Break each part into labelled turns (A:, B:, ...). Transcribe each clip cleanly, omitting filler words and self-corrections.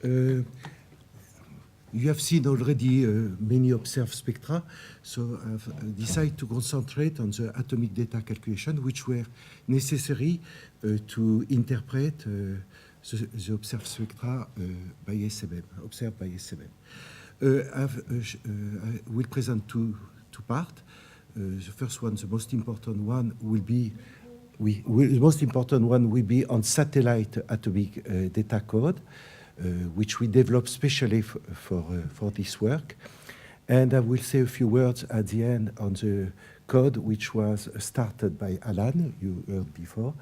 A: You have seen already many observed spectra, so I've decided to concentrate on the atomic data calculation, which were necessary to interpret the observed spectra by SMM, observed by SMM. I will present two parts. The first one, the most important one, will be on satellite atomic data code, which we developed specially for this work. And I will say a few words at the end on the code which was started by Alan, you heard before,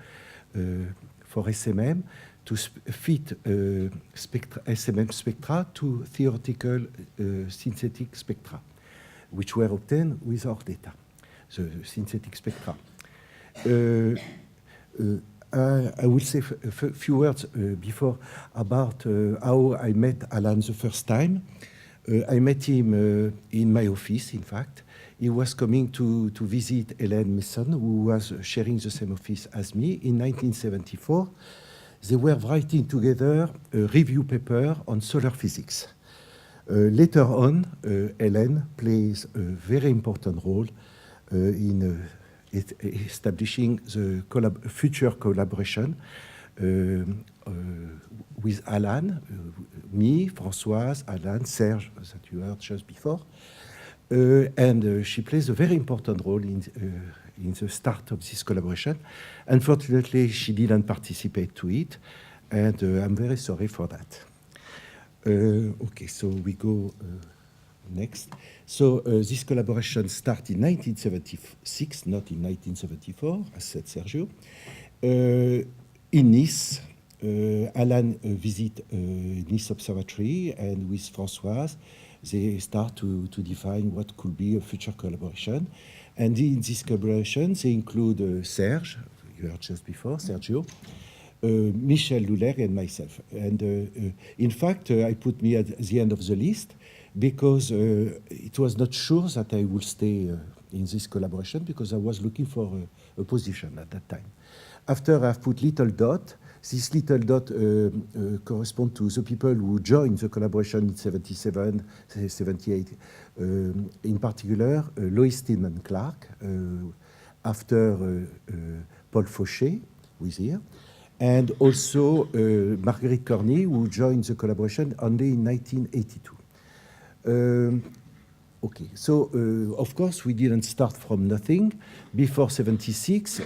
A: for SMM, to fit SMM spectra to theoretical synthetic spectra, which were obtained with our data, the synthetic spectra. I will say a few words before about how I met Alan the first time. I met him in my office, in fact. He was coming to visit Hélène Messon, who was sharing the same office as me in 1974. They were writing together a review paper on solar physics. Later on, Hélène plays a very important role in establishing the future collaboration with Alan, me, Françoise, Alan, Serge, that you heard just before. And she plays a very important role in the start of this collaboration. Unfortunately, she didn't participate to it, and I'm very sorry for that. Okay, so we go next. So this collaboration started in 1976, not in 1974, as said Sergio. In Nice, Alan visit Nice Observatory, and with Françoise, they start to define what could be a future collaboration. And in this collaboration, they include Serge, you heard just before, Sergio, Michel Louler, and myself. And in fact, I put me at the end of the list because it was not sure that I would stay in this collaboration because I was looking for a position at that time. After I've put little dot, this little dot correspond to the people who joined the collaboration in 77, 78. In particular, Lois Stillman Clark, after Paul Fauché, who is here, and also Marguerite Corny, who joined the collaboration only in 1982. Okay, so of course we didn't start from nothing. Before 76,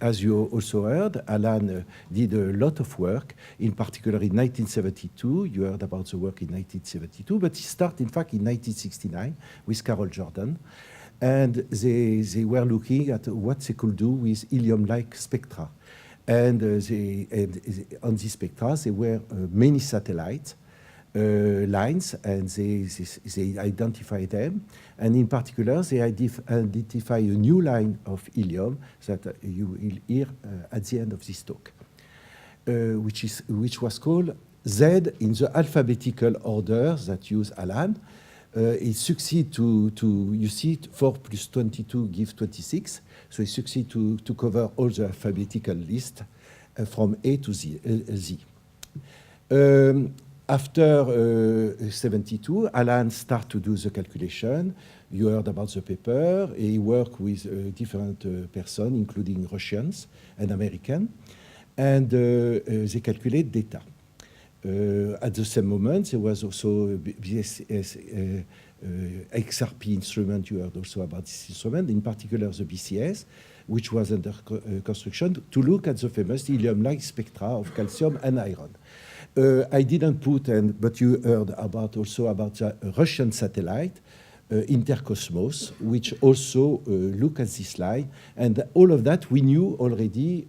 A: as you also heard, Alan did a lot of work, in particular in 1972. You heard about the work in 1972, but he started in fact in 1969 with Carol Jordan. And they were looking at what they could do with helium-like spectra. And on these spectra, there were many satellites, lines, and they identify them. And in particular, they identify a new line of helium that you will hear at the end of this talk, which was called Z in the alphabetical order that use Alan. It succeeds to, you see, 4 plus 22 gives 26. So it succeeds to cover all the alphabetical list from A to Z. After 72, Alan started to do the calculation. You heard about the paper. He worked with different persons, including Russians and Americans, and they calculate data. At the same moment, there was also BSS, XRP instrument. You heard also about this instrument, in particular the BCS, which was under construction to look at the famous helium-like spectra of calcium and iron. I didn't put, but you heard also about the Russian satellite, Intercosmos, which also look at this line. And all of that we knew already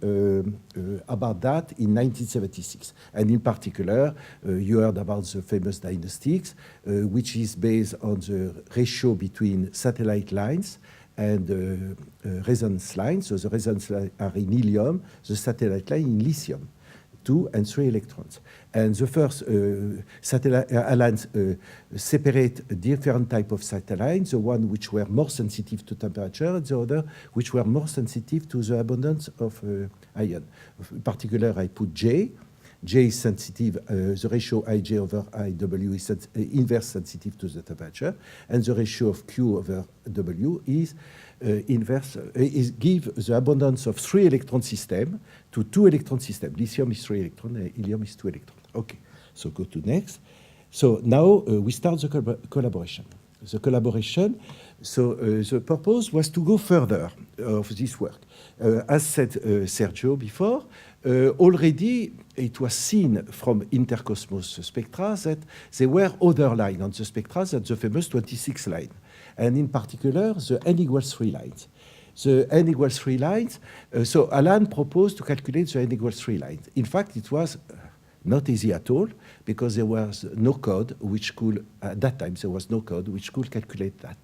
A: about that in 1976. And in particular, you heard about the famous dynastics, which is based on the ratio between satellite lines and resonance lines. So the resonance lines are in helium, the satellite line in lithium. 2 and 3 electrons. And the first Alan separate different type of satellites, the one which were more sensitive to temperature, and the other which were more sensitive to the abundance of iron. In particular, I put J, J is sensitive, the ratio Ij over Iw is inverse sensitive to the temperature, and the ratio of Q over W is inverse, give the abundance of 3 electron system to 2 electron system. Lithium is 3 electron, helium is 2 electron. Okay, so go to next. So now we start the collaboration. The collaboration, so the purpose was to go further of this work. As said Sergio before, already it was seen from intercosmos spectra that there were other lines on the spectra than the famous 26 line, and in particular the n equals 3 lines. The n equals 3 lines, so Alan proposed to calculate the n equals 3 lines. In fact, it was not easy at all, because there was no code which could, at that time, there was no code which could calculate that.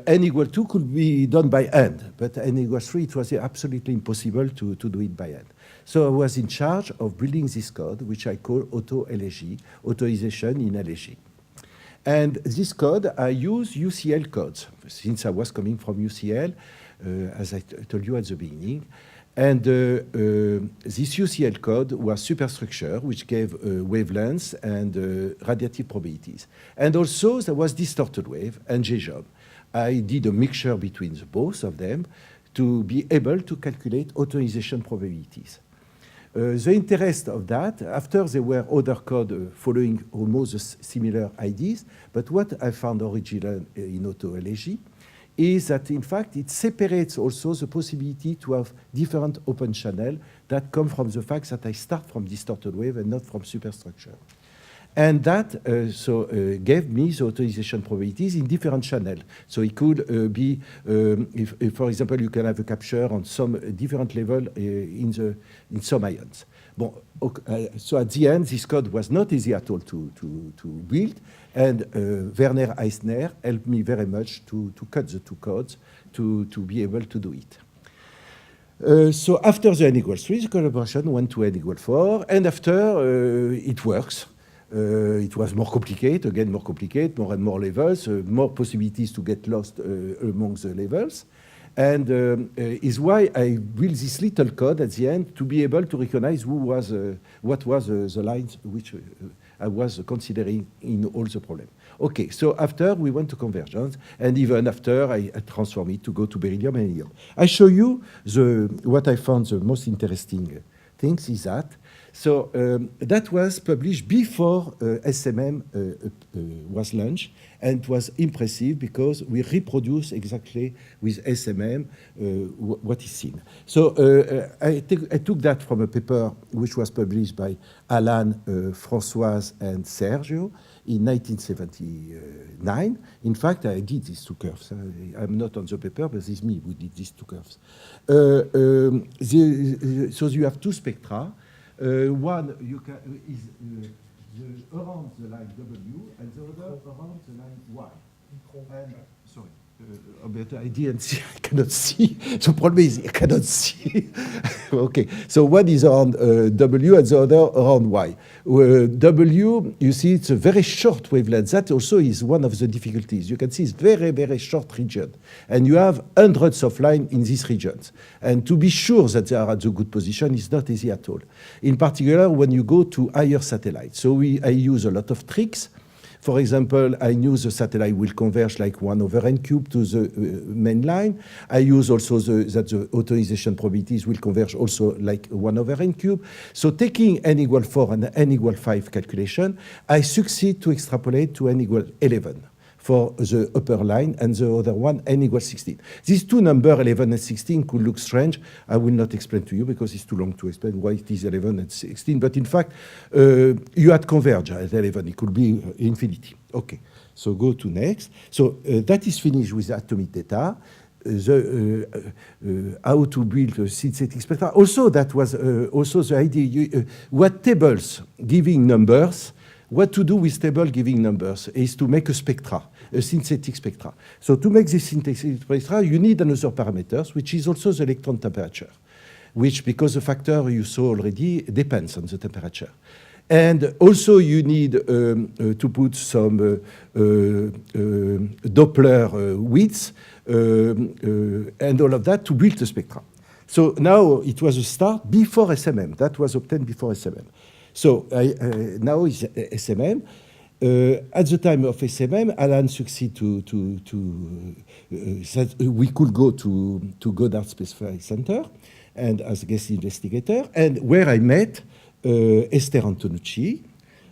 A: N equal 2 could be done by hand, but n equals 3, it was absolutely impossible to do it by hand. So I was in charge of building this code, which I call auto-LSG, authorization in LSG. And this code, I use UCL codes, since I was coming from UCL, as I told you at the beginning. And this UCL code was superstructure, which gave wavelengths and radiative probabilities. And also, there was distorted wave and JJOB. I did a mixture between the both of them to be able to calculate authorization probabilities. The interest of that, after there were other code following almost similar ideas, but what I found original in auto-LSG is that, in fact, it separates also the possibility to have different open channels that come from the fact that I start from distorted wave and not from superstructure. And that gave me the authorization probabilities in different channels. So it could be, if, for example, you can have a capture on some different level in some ions. Bon, so at the end, this code was not easy at all to build, and Werner Eisner helped me very much to cut the two codes to be able to do it. So after the n equals 3, the collaboration went to n equals 4, and after it works. It was more complicated, again more complicated, more and more levels, more possibilities to get lost among the levels. And is why I built this little code at the end to be able to recognize who was, what was the lines which I was considering in all the problem. Okay, so after we went to convergence, and even after I transformed it to go to beryllium and helium. I show you what I found the most interesting things is that. So that was published before SMM was launched, and it was impressive because we reproduce exactly with SMM what is seen. So I took that from a paper which was published by Alan, Françoise, and Sergio in 1979. In fact, I did these two curves. I'm not on the paper, but it's me who did these two curves. So you have two spectra. One is around the line W, and the other around the line Y. And, sorry, but I didn't see, I cannot see. The problem is I cannot see. Okay, so one is around W and the other around Y. W, you see, it's a very short wavelength. That also is one of the difficulties. You can see it's very, very short region. And you have hundreds of lines in these regions. And to be sure that they are at the good position is not easy at all. In particular, when you go to higher satellites. So I use a lot of tricks. For example, I knew the satellite will converge like 1 over n cubed to the main line. I use also that the authorization probabilities will converge also like 1 over n cubed. So taking n equal 4 and n equal 5 calculation, I succeed to extrapolate to n equal 11 for the upper line, and the other one, n equals 16. These two numbers, 11 and 16, could look strange. I will not explain to you because it's too long to explain why it is 11 and 16. But in fact, you had converge at 11. It could be infinity. Okay, so go to next. So that is finished with atomic data. How to build a synthetic spectra. Also, that was also the idea. What tables giving numbers, what to do with table giving numbers is to make a spectra, a synthetic spectra. So to make this synthetic spectra, you need another parameters, which is also the electron temperature, which, because the factor you saw already, depends on the temperature. And also you need to put some Doppler widths and all of that to build the spectra. So now it was a start before SMM. That was obtained before SMM. So now it's SMM. At the time of SMM, Alan succeeded that we could go to Goddard Space Flight Center and as a guest investigator, and where I met Esther Antonucci,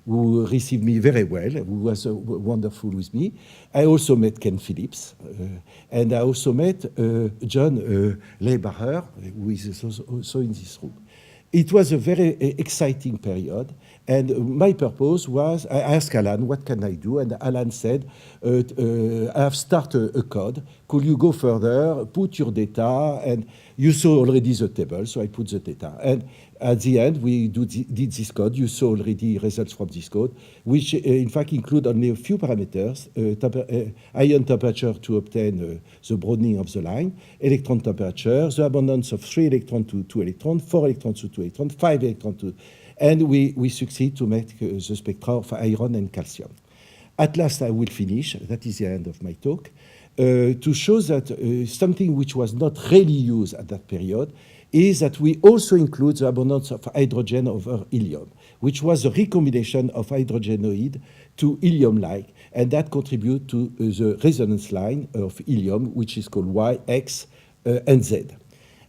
A: who received me very well, who was wonderful with me. I also met Ken Phillips, and I also met John Leibacher, who is also in this room. It was a very exciting period, and my purpose was, I asked Alan, what can I do? And Alan said, I have started a code. Could you go further, put your data? And you saw already the table, so I put the data. And at the end, we did this code. You saw already results from this code, which in fact include only a few parameters, ion temperature to obtain the broadening of the line, electron temperature, the abundance of 3 electrons to 2 electrons, 4 electrons to 2 electrons, 5 electrons to... And we succeed to make the spectra of iron and calcium. At last, I will finish, that is the end of my talk, to show that something which was not really used at that period is that we also include the abundance of hydrogen over helium, which was a recombination of hydrogenoid to helium-like, and that contributes to the resonance line of helium, which is called Y, X, and Z.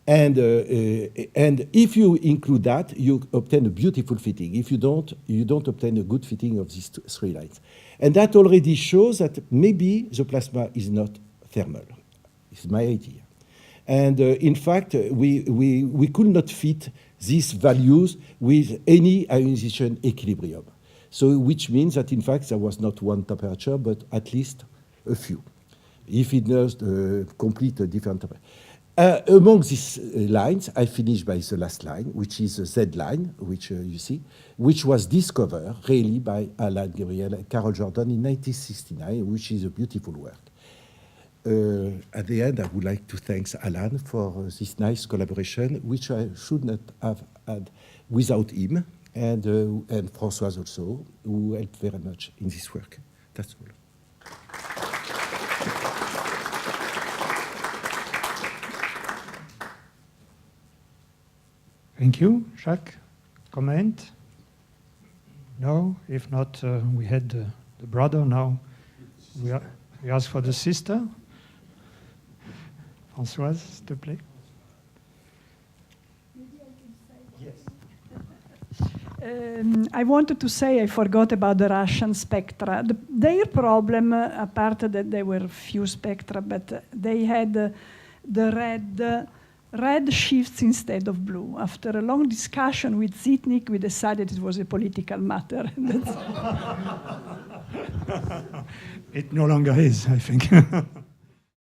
A: And if you include that, you obtain a beautiful fitting. If you don't obtain a good fitting of these three lines. And that already shows that maybe the plasma is not thermal. It's my idea. And in fact, we could not fit these values with any ionization equilibrium. So which means that in fact there was not one temperature, but at least a few. If it was complete different temperature. Among these lines, I finish by the last line, which is the Z line, which you see, which was discovered really by Alan Gabriel and Carol Jordan in 1969, which is a beautiful work. At the end, I would like to thank Alan for this nice collaboration, which I should not have had without him, and Françoise also, who helped very much in this work. That's all.
B: Thank you. Jacques, comment? No? If not, we had the brother, now we ask for the sister. Françoise, s'il te plaît.
C: I wanted to say, I forgot about the Russian spectra. Their problem, apart that there were few spectra, but they had the red shifts instead of blue. After a long discussion with Zitnik, we decided it was a political matter.
B: It no longer is, I think.